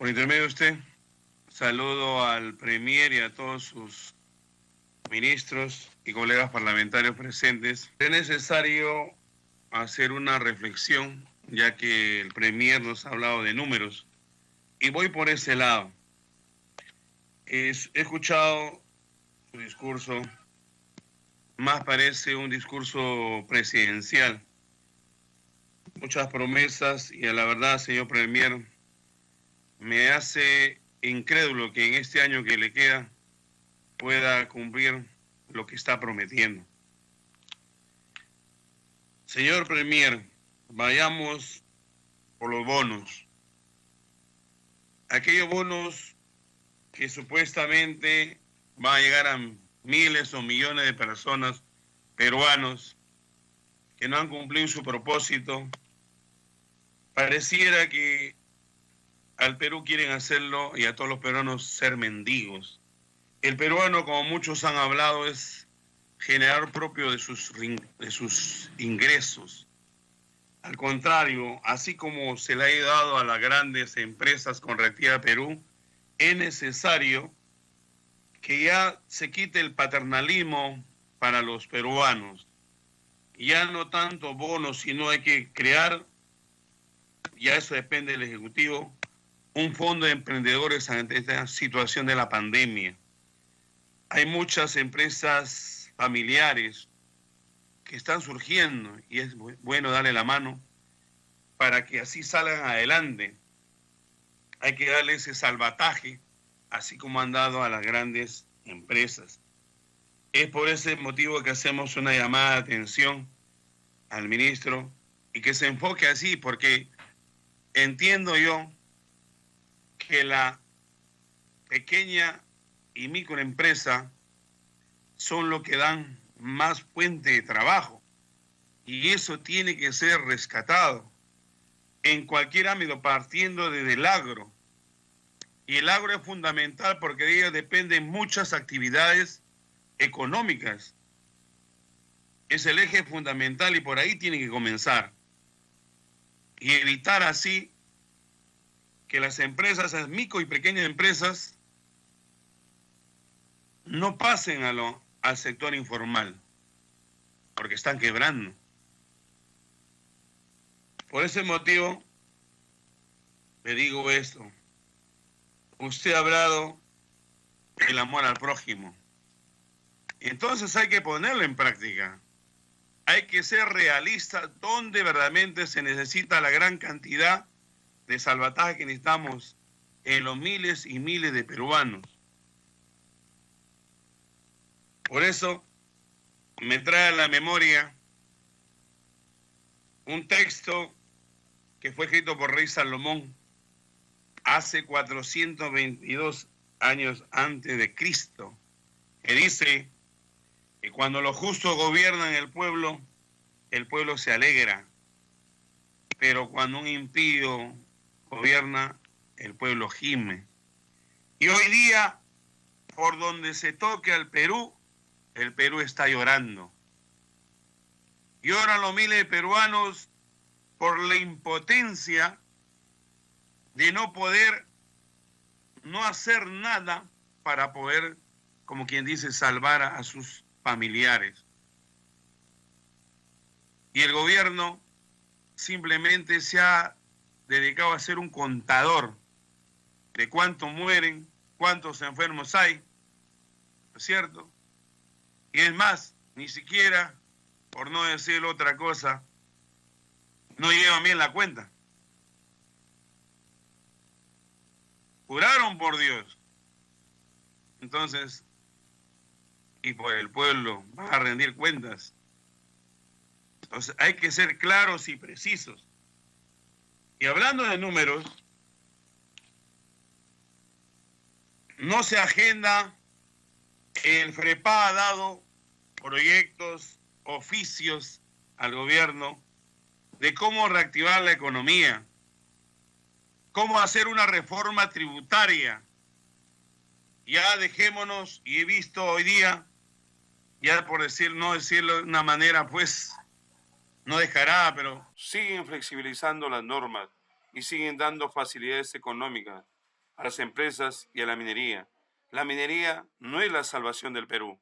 Por intermedio de usted, saludo al Premier y a todos sus ministros y colegas parlamentarios presentes. Es necesario hacer una reflexión, ya que el Premier nos ha hablado de números, y voy por ese lado. He escuchado su discurso, más parece un discurso presidencial. Muchas promesas y a la verdad, señor Premier, me hace incrédulo que en este año que le queda pueda cumplir lo que está prometiendo. Señor Premier, vayamos por los bonos. Aquellos bonos que supuestamente van a llegar a miles o millones de personas, peruanos, que no han cumplido su propósito. Pareciera que al Perú quieren hacerlo y a todos los peruanos ser mendigos. El peruano, como muchos han hablado, es generador propio de sus ingresos. Al contrario, así como se le ha dado a las grandes empresas con Reactiva Perú, es necesario que ya se quite el paternalismo para los peruanos. Ya no tanto bonos, sino hay que crear, ya eso depende del Ejecutivo, un fondo de emprendedores ante esta situación de la pandemia. Hay muchas empresas familiares que están surgiendo y es bueno darle la mano para que así salgan adelante. Hay que darle ese salvataje, así como han dado a las grandes empresas. Es por ese motivo que hacemos una llamada de atención al ministro y que se enfoque así, porque entiendo yo que la pequeña y microempresa son lo que dan más fuente de trabajo y eso tiene que ser rescatado en cualquier ámbito, partiendo desde el agro. Y el agro es fundamental porque de ello dependen muchas actividades económicas. Es el eje fundamental y por ahí tiene que comenzar. Y evitar así que las empresas, las micro y pequeñas empresas, no pasen al sector informal, porque están quebrando. Por ese motivo, le digo esto. Usted ha hablado del amor al prójimo. Entonces hay que ponerlo en práctica. Hay que ser realista donde verdaderamente se necesita la gran cantidad de salvataje que necesitamos en los miles y miles de peruanos. Por eso me trae a la memoria un texto que fue escrito por Rey Salomón hace 422 años antes de Cristo, que dice que cuando los justos gobiernan el pueblo se alegra, pero cuando un impío gobierna, el pueblo gime. Y hoy día, por donde se toque al Perú, el Perú está llorando. Lloran los miles de peruanos por la impotencia de no poder, no hacer nada para poder, como quien dice, salvar a sus familiares. Y el gobierno simplemente se ha dedicado a ser un contador de cuántos mueren, cuántos enfermos hay, ¿no es cierto? Y es más, ni siquiera, por no decir otra cosa, no llevan bien la cuenta. Juraron por Dios. Entonces, y por el pueblo, van a rendir cuentas. Entonces, hay que ser claros y precisos. Y hablando de números, no se agenda, el FREPA ha dado proyectos, oficios al gobierno de cómo reactivar la economía, cómo hacer una reforma tributaria. Ya dejémonos, y he visto hoy día, ya por no decirlo de una manera, pues, no dejará, pero siguen flexibilizando las normas y siguen dando facilidades económicas. a las empresas y a la minería. La minería no es la salvación del Perú.